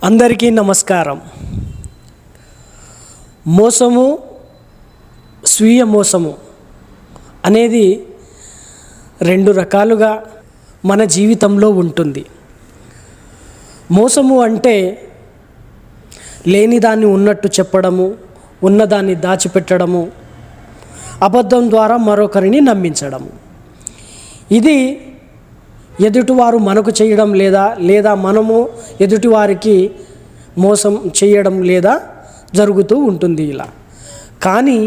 అందరికీ నమస్కారం. మోసము, స్వీయ మోసము అనేది రెండు రకాలుగా మన జీవితంలో ఉంటుంది. మోసము అంటే లేనిదాన్ని ఉన్నట్టు చెప్పడము, ఉన్నదాన్ని దాచిపెట్టడము, అబద్ధం ద్వారా మరొకరిని నమ్మించడము. ఇది ఎదుటివారు మనకు చేయడం లేదా మనము ఎదుటివారికి మోసం చేయడం జరుగుతూ ఉంటుంది ఇలా. కానీ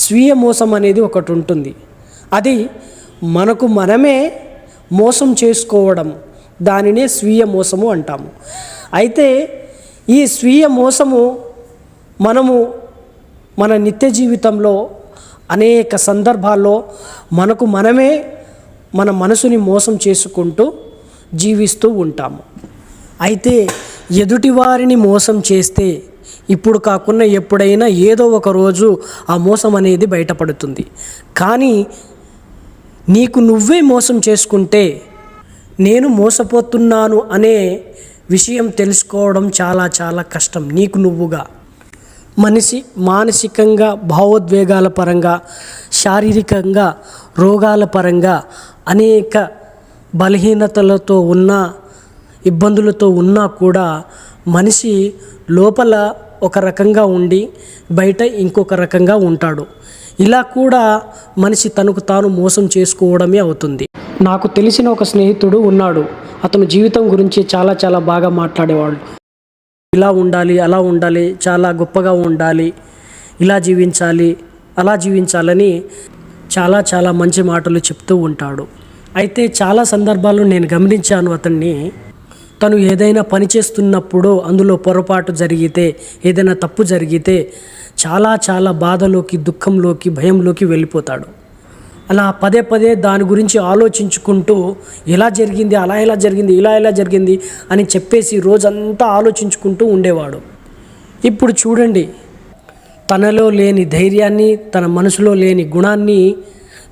స్వీయ మోసం అనేది ఒకటి ఉంటుంది. అది మనకు మనమే మోసం చేసుకోవడం, దానినే స్వీయ మోసము అంటాము. అయితే ఈ స్వీయ మోసము మనము మన నిత్య జీవితంలో అనేక సందర్భాల్లో మనకు మనమే మన మనసుని మోసం చేసుకుంటూ జీవిస్తూ ఉంటాము. అయితే ఎదుటివారిని మోసం చేస్తే ఇప్పుడు కాకుండా ఎప్పుడైనా ఏదో ఒక రోజు ఆ మోసం అనేది బయటపడుతుంది. కానీ నీకు నువ్వే మోసం చేసుకుంటే నేను మోసపోతున్నాను అనే విషయం తెలుసుకోవడం చాలా చాలా కష్టం. నీకు నువ్వుగా మనిషి మానసికంగా, భావోద్వేగాల పరంగా, శారీరకంగా, రోగాల పరంగా అనేక బలహీనతలతో ఉన్నా, ఇబ్బందులతో ఉన్నా కూడా మనిషి లోపల ఒక రకంగా ఉండి బయట ఇంకొక రకంగా ఉంటాడు. ఇలా కూడా మనిషి తనకు తాను మోసం చేసుకోవడమే అవుతుంది. నాకు తెలిసిన ఒక స్నేహితుడు ఉన్నాడు. అతను జీవితం గురించి చాలా చాలా బాగా మాట్లాడేవాడు. ఇలా ఉండాలి, అలా ఉండాలి, చాలా గొప్పగా ఉండాలి, ఇలా జీవించాలి, అలా జీవించాలని చాలా చాలా మంచి మాటలు చెప్తూ ఉంటాడు. అయితే చాలా సందర్భాల్లో నేను గమనించాను అతన్ని. తను ఏదైనా పని చేస్తున్నప్పుడు అందులో పొరపాటు జరిగితే, ఏదైనా తప్పు జరిగితే చాలా చాలా బాధలోకి, దుఃఖంలోకి, భయంలోకి వెళ్ళిపోతాడు. అలా పదే పదే దాని గురించి ఆలోచించుకుంటూ ఎలా జరిగింది, అలా ఎలా జరిగింది, ఇలా ఎలా జరిగింది అని చెప్పేసి రోజంతా ఆలోచించుకుంటూ ఉండేవాడు. ఇప్పుడు చూడండి, తనలో లేని ధైర్యాన్ని, తన మనసులో లేని గుణాన్ని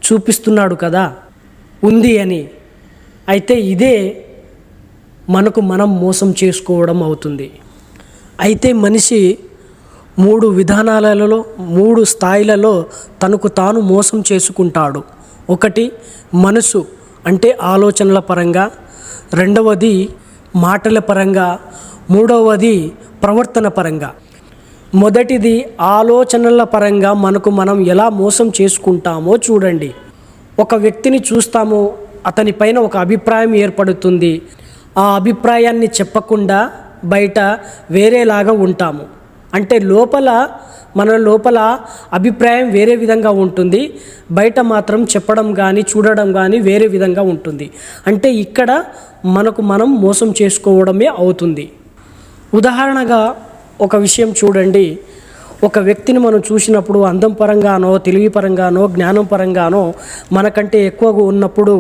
చూపిస్తున్నాడు కదా ఉంది అని. అయితే ఇదే మనకు మనం మోసం చేసుకోవడం అవుతుంది. అయితే మనిషి 3 విధానాలలో, 3 స్థాయిలలో తనకు తాను మోసం చేసుకుంటాడు. ఒకటి మనసు అంటే ఆలోచనల పరంగా, రెండవది మాటల పరంగా, మూడవది ప్రవర్తన పరంగా. మొదటిది ఆలోచనల పరంగా మనకు మనం ఎలా మోసం చేసుకుంటామో చూడండి. ఒక వ్యక్తిని చూస్తాము, అతనిపైన ఒక అభిప్రాయం ఏర్పడుతుంది. ఆ అభిప్రాయాన్ని చెప్పకుండా బయట వేరేలాగా ఉంటాము. అంటే మన లోపల అభిప్రాయం వేరే విధంగా ఉంటుంది, బయట మాత్రం చెప్పడం కానీ చూడడం కానీ వేరే విధంగా ఉంటుంది. అంటే ఇక్కడ మనకు మనం మోసం చేసుకోవడమే అవుతుంది. ఉదాహరణగా ఒక విషయం చూడండి. ఒక వ్యక్తిని మనం చూసినప్పుడు అందం పరంగానో, తెలివి పరంగానో, జ్ఞానం పరంగానో మనకంటే ఎక్కువగా ఉన్నప్పుడు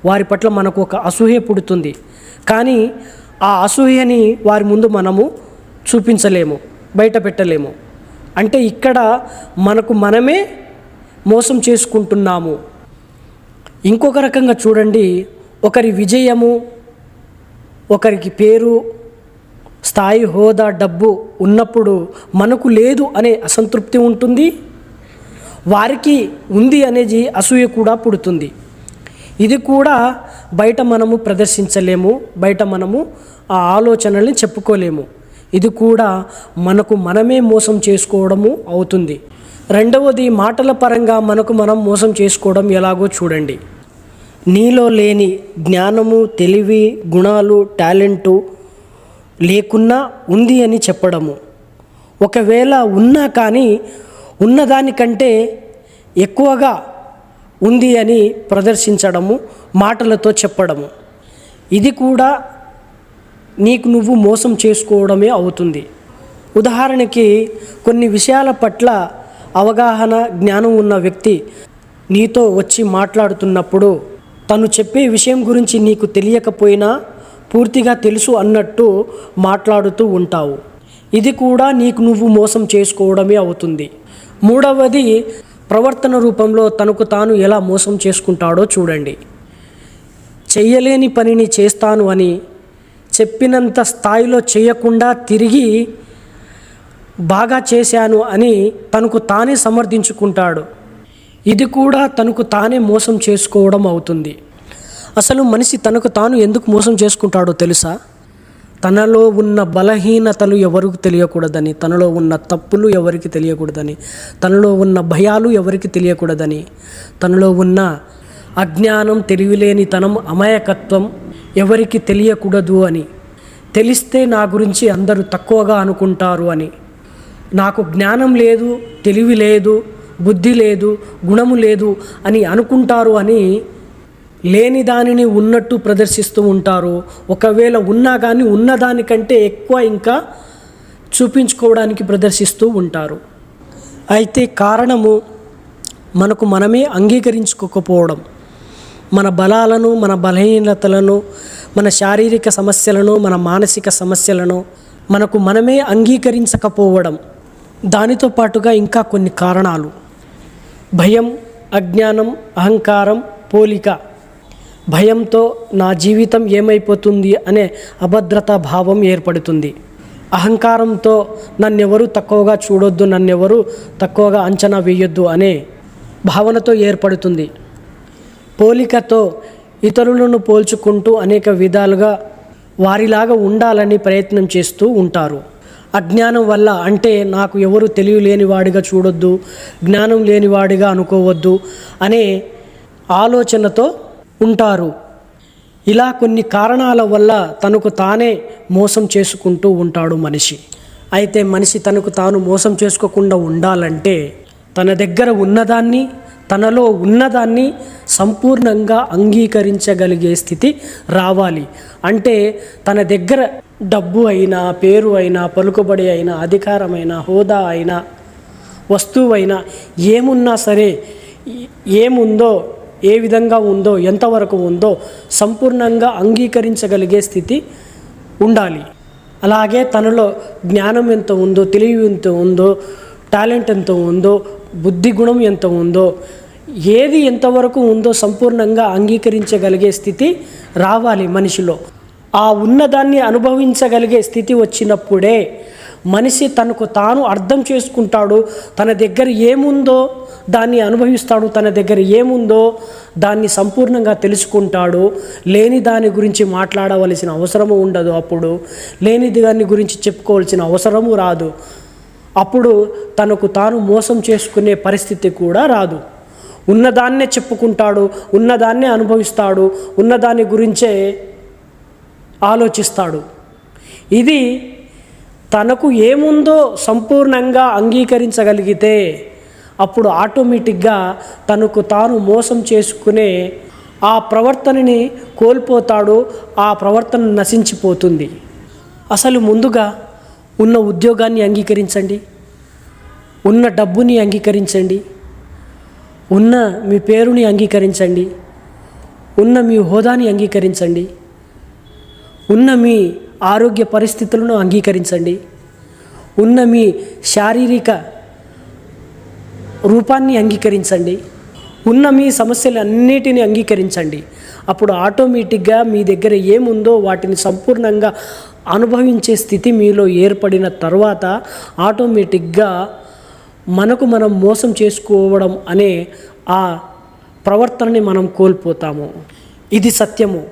వారి పట్ల మనకు ఒక అసూయ పుడుతుంది. కానీ ఆ అసూయని వారి ముందు మనము చూపించలేము, బయట పెట్టలేము. అంటే ఇక్కడ మనకు మనమే మోసం చేసుకుంటున్నాము. ఇంకొక రకంగా చూడండి, ఒకరి విజయము, ఒకరికి పేరు, స్థాయి, హోదా, డబ్బు ఉన్నప్పుడు మనకు లేదు అనే అసంతృప్తి ఉంటుంది, వారికి ఉంది అనేది అసూయ కూడా పుడుతుంది. ఇది కూడా బయట మనము ప్రదర్శించలేము, బయట మనము ఆ ఆలోచనల్ని చెప్పుకోలేము. ఇది కూడా మనకు మనమే మోసం చేసుకోవడము అవుతుంది. రెండవది మాటల పరంగా మనకు మనం మోసం చేసుకోవడం ఎలాగో చూడండి. నీలో లేని జ్ఞానము, తెలివి, గుణాలు, టాలెంటు లేకున్నా ఉంది అని చెప్పడము. ఒకవేళ ఉన్నా కానీ ఉన్నదానికంటే ఎక్కువగా ఉంది అని ప్రదర్శించడము, మాటలతో చెప్పడము. ఇది కూడా నీకు నువ్వు మోసం చేసుకోవడమే అవుతుంది. ఉదాహరణకి కొన్ని విషయాల పట్ల అవగాహన, జ్ఞానం ఉన్న వ్యక్తి నీతో వచ్చి మాట్లాడుతున్నప్పుడు తను చెప్పే విషయం గురించి నీకు తెలియకపోయినా పూర్తిగా తెలుసు అన్నట్టు మాట్లాడుతూ ఉంటావు. ఇది కూడా నీకు నువ్వు మోసం చేసుకోవడమే అవుతుంది. మూడవది ప్రవర్తన రూపంలో తనకు తాను ఎలా మోసం చేసుకుంటాడో చూడండి. చెయ్యలేని పనిని చేస్తాను అని, చెప్పినంత స్థాయిలో చేయకుండా తిరిగి బాగా చేశాను అని తనకు తానే సమర్థించుకుంటాడు. ఇది కూడా తనకు తానే మోసం చేసుకోవడం అవుతుంది. అసలు మనిషి తనకు తాను ఎందుకు మోసం చేసుకుంటాడో తెలుసా? తనలో ఉన్న బలహీనతలు ఎవరికి తెలియకూడదని, తనలో ఉన్న తప్పులు ఎవరికి తెలియకూడదని, తనలో ఉన్న భయాలు ఎవరికి తెలియకూడదని, తనలో ఉన్న అజ్ఞానం, తెలివిలేనితనం, అమాయకత్వం ఎవరికి తెలియకూడదు అని. తెలిస్తే నా గురించి అందరూ తక్కువగా అనుకుంటారు అని. నాకు జ్ఞానం లేదు, తెలివి లేదు, బుద్ధి లేదు, గుణము లేదు అని అనుకుంటారు అని లేని దానిని ఉన్నట్టు ప్రదర్శిస్తూ ఉంటారు. ఒకవేళ ఉన్నా కానీ ఉన్నదానికంటే ఎక్కువ ఇంకా చూపించుకోవడానికి ప్రదర్శిస్తూ ఉంటారు. అయితే కారణము మనకు మనమే అంగీకరించుకోకపోవడం. మన బలాలను, మన బలహీనతలను, మన శారీరక సమస్యలను, మన మానసిక సమస్యలను మనకు మనమే అంగీకరించకపోవడం. దానితో పాటుగా ఇంకా కొన్ని కారణాలు: భయం, అజ్ఞానం, అహంకారం, పోలిక. భయంతో నా జీవితం ఏమైపోతుంది అనే అభద్రతా భావం ఏర్పడుతుంది. అహంకారంతో నన్నెవరూ తక్కువగా చూడొద్దు, నన్నెవరూ తక్కువగా అంచనా వేయొద్దు అనే భావనతో ఏర్పడుతుంది. పోలికతో ఇతరులను పోల్చుకుంటూ అనేక విధాలుగా వారిలాగా ఉండాలని ప్రయత్నం చేస్తూ ఉంటారు. అజ్ఞానం వల్ల, అంటే నాకు ఎవరు తెలియలేనివాడిగా చూడొద్దు, జ్ఞానం లేనివాడిగా అనుకోవద్దు అనే ఆలోచనతో ఉంటారు. ఇలా కొన్ని కారణాల వల్ల తనకు తానే మోసం చేసుకుంటూ ఉంటాడు మనిషి. అయితే మనిషి తనకు తాను మోసం చేసుకోకుండా ఉండాలంటే తన దగ్గర ఉన్నదాన్ని, తనలో ఉన్నదాన్ని సంపూర్ణంగా అంగీకరించగలిగే స్థితి రావాలి. అంటే తన దగ్గర డబ్బు అయినా, పేరు అయినా, పలుకుబడి అయినా, అధికారమైన, హోదా అయినా, వస్తువు అయినా, ఏమున్నా సరే, ఏముందో, ఏ విధంగా ఉందో, ఎంతవరకు ఉందో సంపూర్ణంగా అంగీకరించగలిగే స్థితి ఉండాలి. అలాగే తనలో జ్ఞానం ఎంత ఉందో, తెలివి ఎంత ఉందో, టాలెంట్ ఎంత ఉందో, బుద్ధి గుణం ఎంత ఉందో, ఏది ఎంతవరకు ఉందో సంపూర్ణంగా అంగీకరించగలిగే స్థితి రావాలి మనిషిలో. ఆ ఉన్నదాన్ని అనుభవించగలిగే స్థితి వచ్చినప్పుడే మనిషి తనకు తాను అర్థం చేసుకుంటాడు. తన దగ్గర ఏముందో దాన్ని అనుభవిస్తాడు, తన దగ్గర ఏముందో దాన్ని సంపూర్ణంగా తెలుసుకుంటాడు. లేని దాని గురించి మాట్లాడవలసిన అవసరము ఉండదు. అప్పుడు లేని దాని గురించి చెప్పుకోవాల్సిన అవసరము రాదు. అప్పుడు తనకు తాను మోసం చేసుకునే పరిస్థితి కూడా రాదు. ఉన్నదాన్నే చెప్పుకుంటాడు, ఉన్నదాన్నే అనుభవిస్తాడు, ఉన్నదాని గురించే ఆలోచిస్తాడు. ఇది తనకు ఏముందో సంపూర్ణంగా అంగీకరించగలిగితే అప్పుడు ఆటోమేటిక్గా తనకు తాను మోసం చేసుకునే ఆ ప్రవర్తనని కోల్పోతాడు. ఆ ప్రవర్తన నశించిపోతుంది. అసలు ముందుగా ఉన్న ఉద్యోగాన్ని అంగీకరించండి, ఉన్న డబ్బుని అంగీకరించండి, ఉన్న మీ పేరుని అంగీకరించండి, ఉన్న మీ హోదాని అంగీకరించండి, ఉన్న మీ ఆరోగ్య పరిస్థితులను అంగీకరించండి, ఉన్న మీ శారీరక రూపాన్ని అంగీకరించండి, ఉన్న మీ సమస్యలన్నిటిని అంగీకరించండి. అప్పుడు ఆటోమేటిక్గా మీ దగ్గర ఏముందో వాటిని సంపూర్ణంగా అనుభవించే స్థితి మీలో ఏర్పడిన తర్వాత ఆటోమేటిక్గా మనకు మనం మోసం చేసుకోవడం అనే ఆ ప్రవర్తనని మనం కోల్పోతాము. ఇది సత్యము.